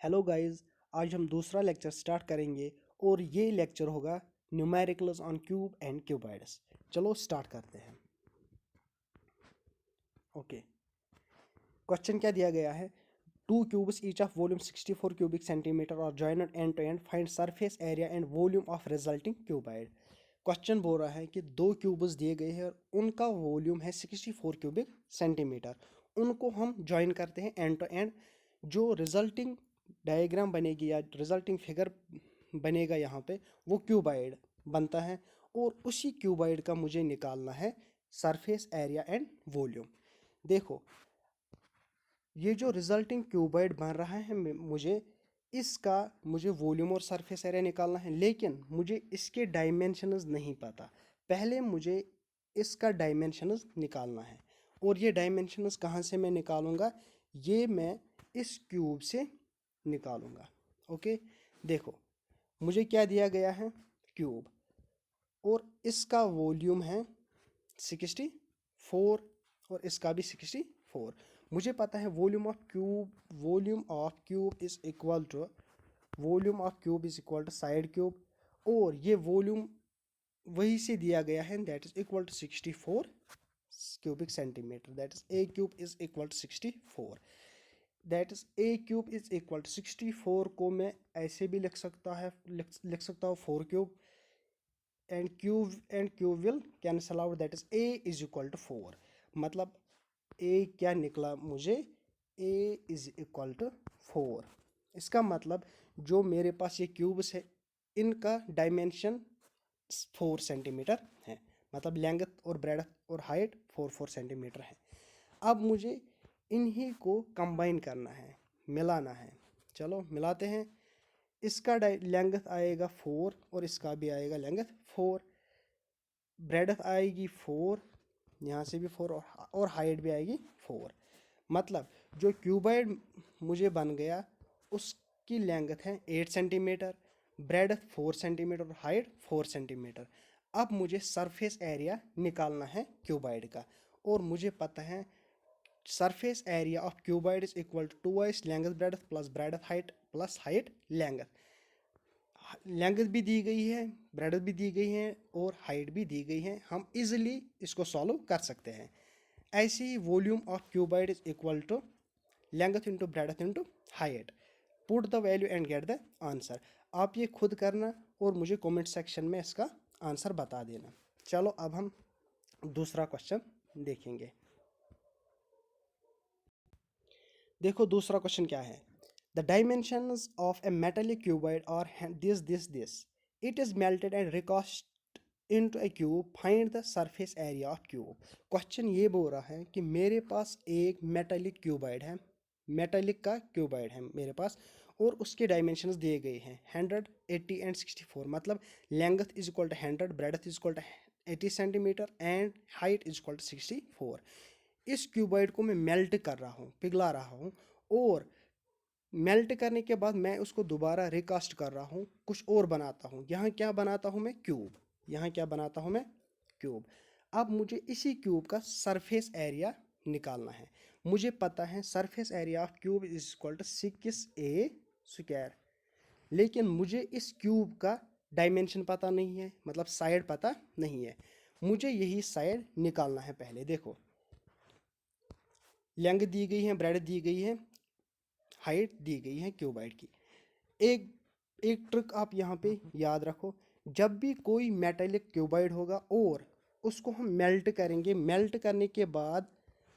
Hello guys, आज हम दूसरा लेक्चर स्टार्ट करेंगे और ये लेक्चर होगा numericals on cube and cuboids. चलो स्टार्ट करते हैं। ओके, क्वेश्चन क्या दिया गया है? Two cubes each of volume 64 cubic centimetre और joint end to end, find surface area and volume of resulting cuboid. Question बोल रहा है कि दो क्यूब्स दिए गए हैं और उनका वॉल्यूम है 64 क्यूबिक सेंटीमीटर। उनको हम ज्वाइन करते हैं एंड टू एंड। जो रिजल्टिंग डायग्राम बनेगी या रिजल्टिंग फिगर बनेगा यहाँ पे, वो क्यूबॉइड बनता है और उसी क्यूबॉइड का मुझे निकालना है सरफेस एरिया एंड वॉल्यूम। देखो, ये जो रिजल्टिंग क्यूबॉइड बन रहा है मुझे वॉल्यूम और सरफेस एरिया निकालना है, लेकिन मुझे इसके डायमेंशंस नहीं पता। पहले मुझे इसका डायमेंशंस निकालना है और ये डायमेंशंस कहाँ से मैं निकालूंगा? ये मैं इस क्यूब से निकालूंगा। ओके, देखो मुझे क्या दिया गया है? क्यूब, और इसका वॉल्यूम है 64 और इसका भी 64। मुझे पता है volume of cube is equal to side cube, और ये वॉल्यूम वही से दिया गया है, that is equal to 64 cubic centimetre. That is a cube is equal to 64। That is a cube is equal to 64 को मैं ऐसे भी लिख सकता हूँ 4 cube, and cube will cancel out, that is a is equal to 4। मतलब a क्या निकला मुझे? ए इज इक्वल टू 4। इसका मतलब जो मेरे पास ये क्यूब्स है, इनका डायमेंशन 4 सेंटीमीटर है। मतलब लेंथ और ब्रेड्थ और हाइट 4 सेंटीमीटर है। अब मुझे इन्हीं को कंबाइन करना है, मिलाना है। चलो मिलाते हैं। इसका लेंथ आएगा 4 और इसका भी आएगा लेंथ 4। ब्रेड्थ आएगी 4, यहाँ से भी 4, और हाइट भी आएगी 4। मतलब जो क्यूबॉइड मुझे बन गया उसकी लेंथ है 8 सेंटीमीटर, ब्रेड्थ 4 सेंटीमीटर और हाइट 4 सेंटीमीटर। अब मुझे सरफेस एरिया निकालना है क्यूबॉइड का, और मुझे पता है surface area of cuboid is equal to 2 length breadth plus breadth height plus height length. Length भी दी गई है, ब्रेड्थ भी दी गई है और हाइट भी दी गई है। हम इजीली इसको सॉल्व कर सकते हैं। ऐसे ही volume of cuboid is equal to length into breadth into height. Put the value and get the answer. आप ये खुद करना और मुझे कमेंट सेक्शन में इसका आंसर बता देना। चलो अब हम दूसरा क्वेश्चन देखेंगे। देखो दूसरा क्वेश्चन क्या है? The dimensions of a metallic cuboid are this it is melted and recast into a cube, find the surface area of cube. Question ये बोल रहा है कि मेरे पास एक मेटालिक क्यूबॉइड है, मेटालिक का क्यूबॉइड है मेरे पास, और उसके डायमेंशंस दिए गए हैं 100, 80 एंड 64। मतलब length is equal to 100, breadth is equal to 80 centimetre and height is equal to 64। इस क्यूबॉइड को मैं मेल्ट कर रहा हूँ, पिघला रहा हूँ, और मेल्ट करने के बाद मैं उसको दोबारा रिकास्ट कर रहा हूँ, कुछ और बनाता हूँ। यहाँ क्या बनाता हूँ मैं? क्यूब। यहाँ क्या बनाता हूँ मैं? क्यूब। अब मुझे इसी क्यूब का सरफेस एरिया निकालना है। मुझे पता है surface area of cube is equal to 6a square, लेकिन मुझे इस क्यूब का डायमेंशन पता नहीं है, मतलब साइड पता नहीं है। मुझे यही साइड निकालना है। पहले देखो, लेंथ दी गई है, ब्रेड्थ दी गई है, हाइट दी गई है क्यूबॉइड की। एक एक ट्रिक आप यहाँ पे याद रखो, जब भी कोई मेटालिक क्यूबॉइड होगा और उसको हम मेल्ट करेंगे, मेल्ट करने के बाद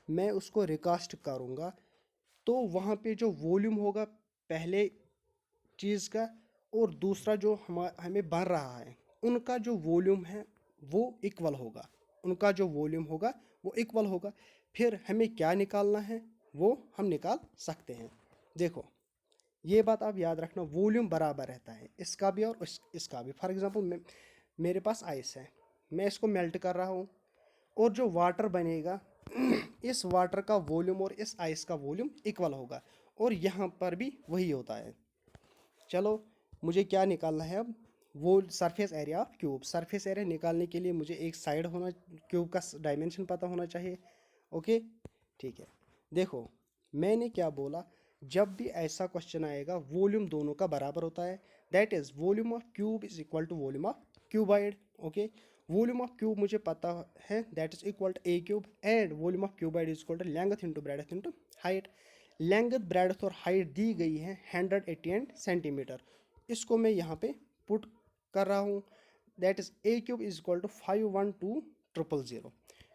मैं उसको रिकास्ट करूँगा, तो वहाँ पे जो वॉल्यूम होगा पहले चीज़ का और दूसरा जो हमें बन रहा है, उनका जो वॉल्यूम है वो इक्वल होगा। उनका जो वॉल्यूम होगा वो इक्वल होगा। फिर हमें क्या निकालना है वो हम निकाल सकते हैं। देखो, ये बात आप याद रखना, वॉल्यूम बराबर रहता है इसका भी और इसका भी। फॉर एग्जांपल मेरे पास आइस है, मैं इसको मेल्ट कर रहा हूँ, और जो वाटर बनेगा इस वाटर का वॉल्यूम और इस आइस का वॉल्यूम इक्वल होगा, और यहाँ पर भी वही होता है। चलो मुझे क्या निकालना है अब? वो surface area of cube. Surface area निकालने के लिए मुझे एक साइड होना, क्यूब का डायमेंशन पता होना चाहिए। ओके, ठीक है। देखो मैंने क्या बोला जब भी ऐसा क्वेश्चन आएगा वॉल्यूम दोनों का बराबर होता है, that is volume of cube is equal to volume of cuboid. Okay, volume of cube मुझे पता है that is equal to a cube, and volume of cuboid is equal to length into breadth into height. Length, breadth और height दी गई है 180 centimetre. इसको मैं यहाँ पे पुट कर रहा हूँ, that is a cube is equal to 512000।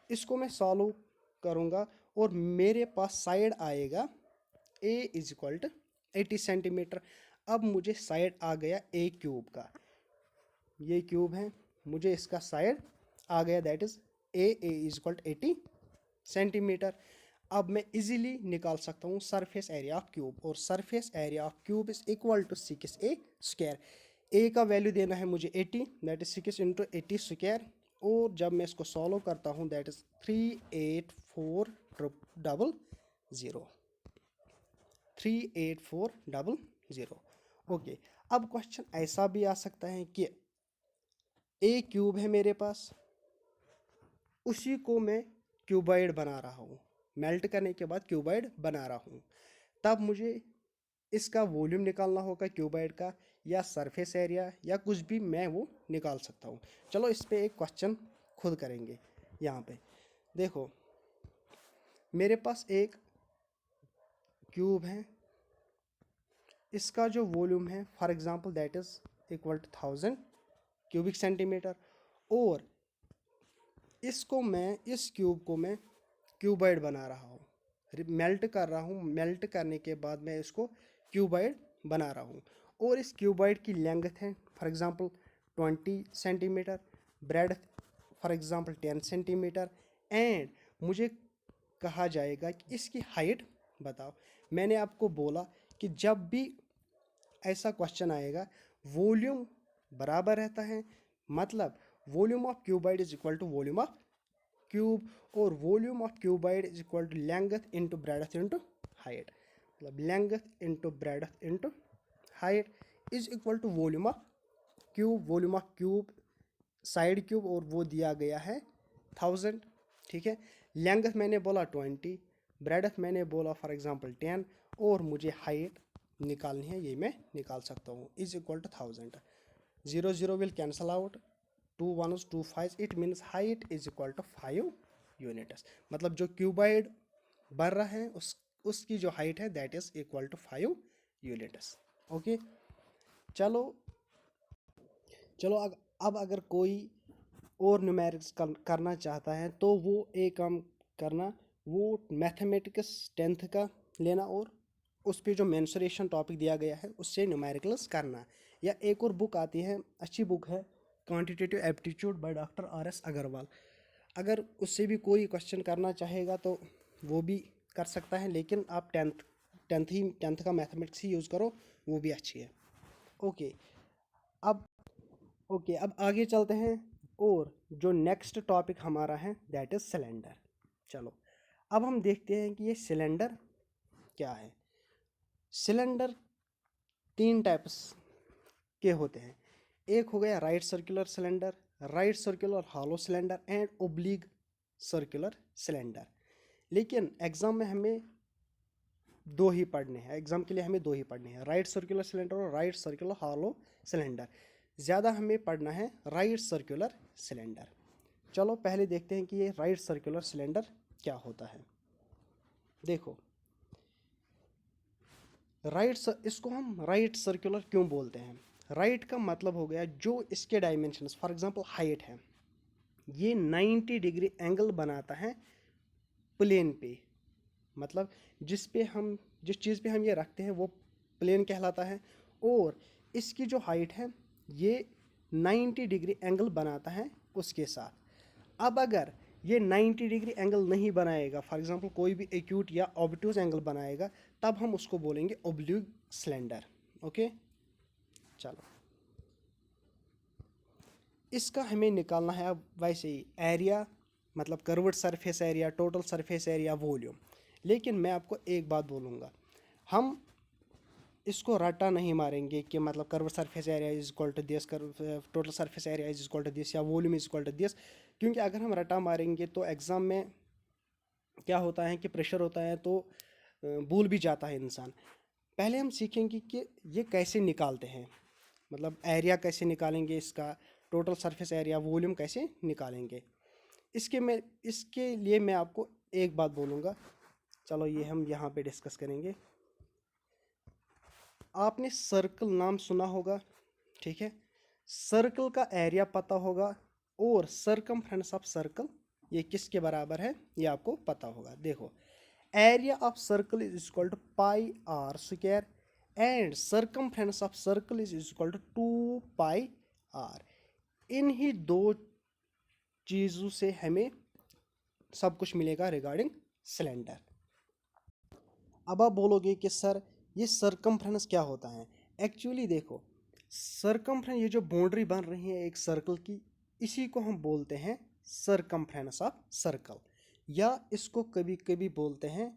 इसको मैं सॉल्व करूँगा और मेरे पास साइड आएगा ए इज इक्वल टू 80 सेंटीमीटर। अब मुझे साइड आ गया ए क्यूब का, ये क्यूब है, मुझे इसका साइड आ गया that is a is equal to 80 centimetre. अब मैं इजीली निकाल सकता हूँ सरफेस एरिया ऑफ क्यूब, और surface area of cube is equal to 6a square. A का वैल्यू देना है मुझे 80, दैट इज 6 इंटू 80 स्क्वायर, और जब मैं इसको सॉल्व करता हूँ दैट इज 38400 38400। ओके, अब क्वेश्चन ऐसा भी आ सकता है कि ए क्यूब है मेरे पास, उसी को मैं क्यूबाइड बना रहा हूँ, मेल्ट करने के बाद क्यूबाइड बना रहा हूँ, तब मुझे इसका वॉल्यूम निकालना होगा क्यूबाइड का, या सरफेस एरिया, या कुछ भी मैं वो निकाल सकता हूँ। चलो इस पे एक क्वेश्चन खुद करेंगे। यहाँ पे देखो, मेरे पास एक क्यूब है, इसका जो वॉल्यूम है for example that is equal to 1000 cubic centimetre, और इसको मैं, इस क्यूब को मैं क्यूबाइड बना रहा हूँ, मेल्ट कर रहा हूँ, मेल्ट करने के बाद मैं इसको क्यूबाइड बना रहा हूँ, और इस क्यूबाइड की लेंथ है for example 20 centimetre, bread for example 10 centimetre, and मुझे कहा जाएगा कि इसकी हाइट बताओ। मैंने आपको बोला कि जब भी ऐसा क्वेश्चन आएगा वॉल्यूम बराबर रहता है, मतलब volume of cuboid is equal to volume of cube, और volume of cuboid is equal to length into breadth into height, मतलब length into breadth into height is equal to volume of cube. Volume of cube side cube, और वो दिया गया है 1000, ठीक है। Length मैंने बोला 20, ब्रेडथ मैंने बोला फॉर एग्जांपल 10, और मुझे हाइट निकालनी है, ये मैं निकाल सकता हूँ, is equal to 1000। 0 0 will cancel out, 2 1s 2 5, it means height is equal to 5 units. मतलब जो क्यूबाइड बन रहा है उसकी जो हाइट है that is equal to 5 units. Okay, चलो चलो अब अगर कोई और न्यूमेरिक्स करना चाहता है तो वो एक काम करना, वो मैथमेटिक्स 10th का लेना, और उस पर जो मेंसुरेशन टॉपिक दिया गया है उससे न्यूमेरिकल्स करना। या एक और बुक आती है, अच्छी बुक है, quantitative aptitude by doctor RS Agarwal. अगर उससे भी कोई क्वेश्चन करना चाहेगा तो वो भी कर सकता है, लेकिन आप टेंथ का मैथमेटिक्स ही यूज़ करो, वो भी अच्छी है। ओके, अब अब आगे चलते हैं, और जो नेक्स्ट टॉपिक हमारा है दैट इज सिलेंडर। चलो अब हम देखते हैं कि ये सिलेंडर क्या है। सिलेंडर 3 टाइप्स के होते हैं, एक हो गया right circular cylinder, right circular hollow cylinder, and oblique circular cylinder. लेकिन एग्जाम में हमें दो ही पढ़ने हैं, एग्जाम के लिए हमें दो ही पढ़ने हैं, राइट सर्कुलर सिलेंडर और राइट सर्कुलर हॉलो सिलेंडर। ज़्यादा हमें पढ़ना है राइट सर्कुलर सिलेंडर। चलो पहले देखते हैं कि ये राइट सर्कुलर सिलेंडर क्या होता है। देखो, इसको हम राइट सर्कुलर क्यों बोलते हैं? राइट का मतलब हो गया जो इसके डायमेंशंस, फॉर एग्जांपल हाइट है, ये 90 डिग्री एंगल बनाता है प्लेन पे, मतलब जिस चीज़ पे हम ये रखते हैं वो प्लेन कहलाता है, और इसकी जो हाइट है ये 90 डिग्री एंगल बनाता है उसके साथ। अब अगर ये 90 डिग्री एंगल नहीं बनाएगा, फॉर एग्जांपल कोई भी एक्यूट या ऑब्टूज एंगल बनाएगा, तब हम उसको बोलेंगे ओब्लिक सिलेंडर। ओके, चलो इसका हमें निकालना है अब वैसे ही एरिया, मतलब curved surface area, total surface area, volume. लेकिन मैं आपको एक बात बोलूँगा, हम इसको रटा नहीं मारेंगे कि मतलब curve surface area is equal to this, total surface area is equal to this, या volume is equal to this. क्योंकि अगर हम रटा मारेंगे तो एग्ज़ाम में क्या होता है कि प्रेशर होता है, तो भूल भी जाता है इंसान। पहले हम सीखेंगे कि ये कैसे निकालते हैं, मतलब एरिया कैसे निकालेंगे, इसका टोटल सरफेस एरिया वॉल्यूम कैसे निकालेंगे। इसके लिए मैं आपको एक बात बोलूँगा। चलो ये हम यहाँ पे डिस्कस करेंगे। आपने सर्कल नाम सुना होगा, ठीक है। सर्कल का एरिया पता होगा और सरकमफ्रेंस ऑफ सर्कल ये किसके बराबर है ये आपको पता होगा। देखो, area of circle is equal to pi r square and circumference of circle is equal to 2 pi r. इन्हीं दो चीज़ों से हमें सब कुछ मिलेगा रिगार्डिंग सिलेंडर। अब आप बोलोगे कि सर ये सरकमफ्रेंस क्या होता है। एक्चुअली देखो, सरकमफ्रेंस ये जो बाउंड्री बन रही है एक सर्कल की, इसी को हम बोलते हैं सरकमफ्रेंस ऑफ सर्कल, या इसको कभी कभी बोलते हैं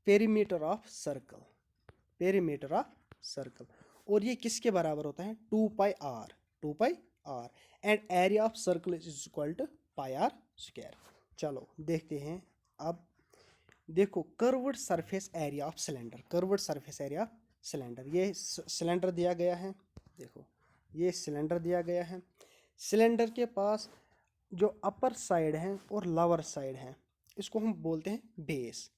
perimeter of circle, perimeter of circle. और ये किसके बराबर होता है, 2 pi r, 2 pi r and area of circle is equal to pi r square. चलो देखते हैं। अब देखो, curved surface area of cylinder, curved surface area of cylinder, ये सिलेंडर दिया गया है। देखो, ये सिलेंडर दिया गया है। सिलेंडर के पास जो अपर साइड है और लोअर साइड है, इसको हम बोलते हैं बेस।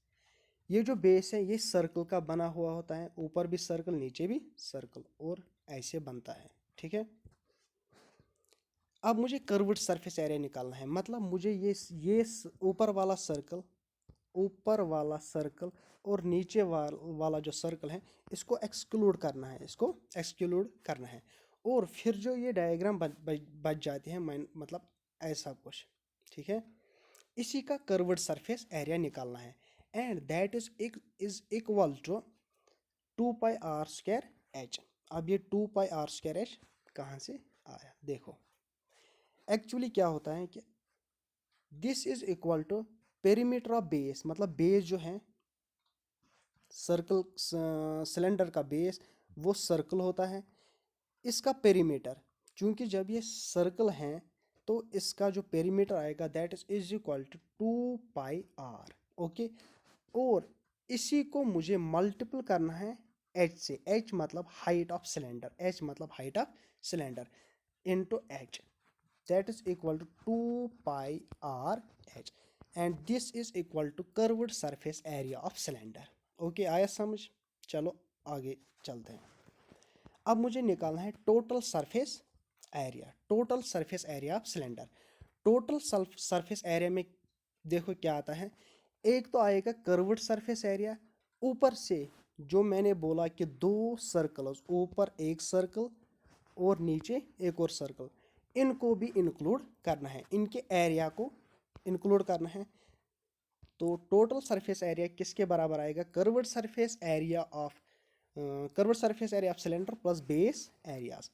ये जो बेस है ये सर्कल का बना हुआ होता है, ऊपर भी सर्कल नीचे भी सर्कल, और ऐसे बनता है, ठीक है। अब मुझे कर्व्ड सरफेस एरिया निकालना है, मतलब मुझे ये ऊपर वाला सर्कल, ऊपर वाला सर्कल और नीचे वाला जो सर्कल है इसको एक्सक्लूड करना है, इसको एक्सक्लूड करना है। और फिर जो ये डायग्राम बच जाती है, मतलब ऐसा कुछ, ठीक है। इसी का कर्व्ड सरफेस एरिया निकालना है and that is equal to 2 pi r square h. अब ये 2 पाई आर स्क्वायर एच कहाँ से आया, देखो एक्चुअली क्या होता है कि this is equal to perimeter of base, मतलब बेस जो है सर्कल, सिलेंडर का बेस वो सर्कल होता है, इसका पेरीमीटर, क्योंकि जब ये सर्कल है तो इसका जो पेरीमीटर आएगा that is equal to 2 pi r, okay. और इसी को मुझे मल्टीपल करना है एच से, एच मतलब हाइट ऑफ सिलेंडर, एच मतलब height of cylinder into H, that is equal to 2 pi r h and this is equal to curved surface area of cylinder। Okay, आया समझ। चलो आगे चलते हैं। अब मुझे निकालना है total surface area, total surface area of cylinder. Total surface area में देखो क्या आता है, एक तो आएगा कर्व्ड सरफेस एरिया, ऊपर से जो मैंने बोला कि दो सर्कल्स, ऊपर एक सर्कल और नीचे एक और सर्कल, इनको भी इंक्लूड करना है, इनके एरिया को इंक्लूड करना है। तो टोटल सरफेस एरिया किसके बराबर आएगा, curved surface area of, curved surface area of cylinder plus base areas.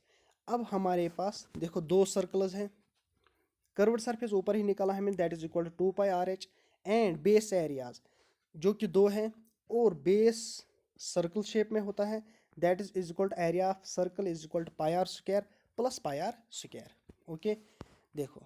अब हमारे पास देखो दो सर्कल्स हैं, कर्व्ड सरफेस ऊपर ही निकाला है, that is equal to 2 pi r h and base areas जो कि दो हैं, और बेस सर्कल शेप में होता है, that is equal to area of circle is equal to pi r square plus pi r square, okay. देखो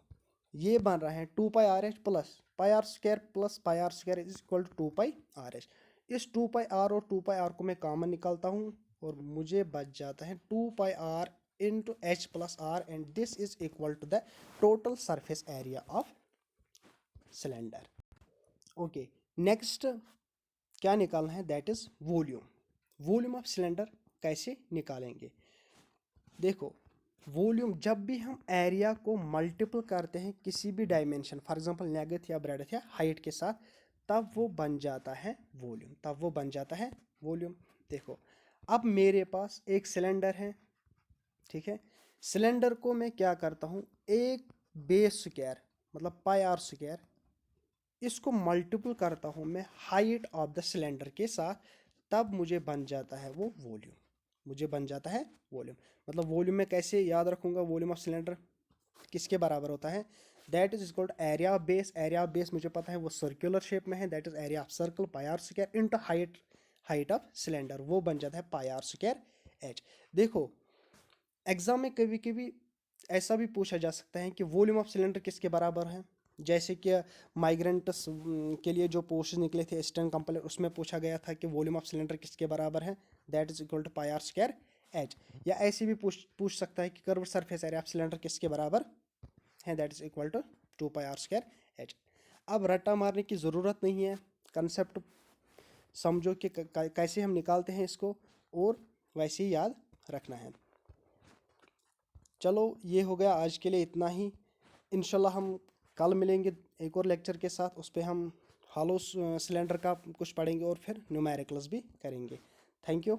ये बन रहा है 2 pi r h plus pi r square plus pi r square is equal to 2 pi r h. इस 2 pi are और 2 pi are को मैं common निकालता हूँ और मुझे बच जाता है 2 pi r into h plus r and this is equal to the total surface area of cylinder, okay. Next क्या निकालना है, that is volume. Volume of cylinder कैसे निकालेंगे, देखो वॉल्यूम जब भी हम एरिया को मल्टीपल करते हैं किसी भी डायमेंशन, फॉर एग्जांपल नेगेथ या ब्रेडथ या हाइट के साथ, तब वो बन जाता है वॉल्यूम, तब वो बन जाता है वॉल्यूम। देखो अब मेरे पास एक सिलेंडर है, ठीक है। सिलेंडर को मैं क्या करता हूँ, एक बेस स्क्वायर मतलब पाई आर स्क्वायर, इसको मल्टीपल करता हूँ मैं हाइट ऑफ द सिलेंडर के साथ, तब मुझे बन जाता है वो वॉल्यूम, मुझे बन जाता है वॉल्यूम। मतलब वॉल्यूम में कैसे याद रखूंगा, वॉल्यूम ऑफ सिलेंडर किसके बराबर होता है, that is equal to area of base, area of base मुझे पता है वो सर्कुलर शेप में है, that is area of circle pi r square into height, height of cylinder वो बन जाता है पाई आर स्क्वायर एच। देखो एग्जाम में कभी कभी ऐसा भी पूछा जा सकता है कि वॉल्यूम ऑफ सिलेंडर किसके बराबर है, जैसे कि माइग्रेंट्स के लिए जो पोस्ट निकले थे ईस्टर्न कंप्लेंट, उसमें पूछा गया था कि वॉल्यूम ऑफ सिलेंडर किसके बराबर है, that is equal to pi r square h. या ऐसे भी पूछ सकता है कि curve surface area of cylinder किसके बराबर है, that is equal to 2 pi r square h. अब रट्टा मारने की ज़रूरत नहीं है, कंसेप्ट समझो कि कैसे हम निकालते हैं इसको, और वैसे ही याद रखना है। चलो ये हो गया आज के लिए इतना ही। इंशाल्लाह हम कल मिलेंगे एक और लेक्चर के साथ, उस पर हम हॉलो सिलेंडर का कुछ पढ़ेंगे और फिर न्यूमेरिकल्स भी करेंगे। Thank you.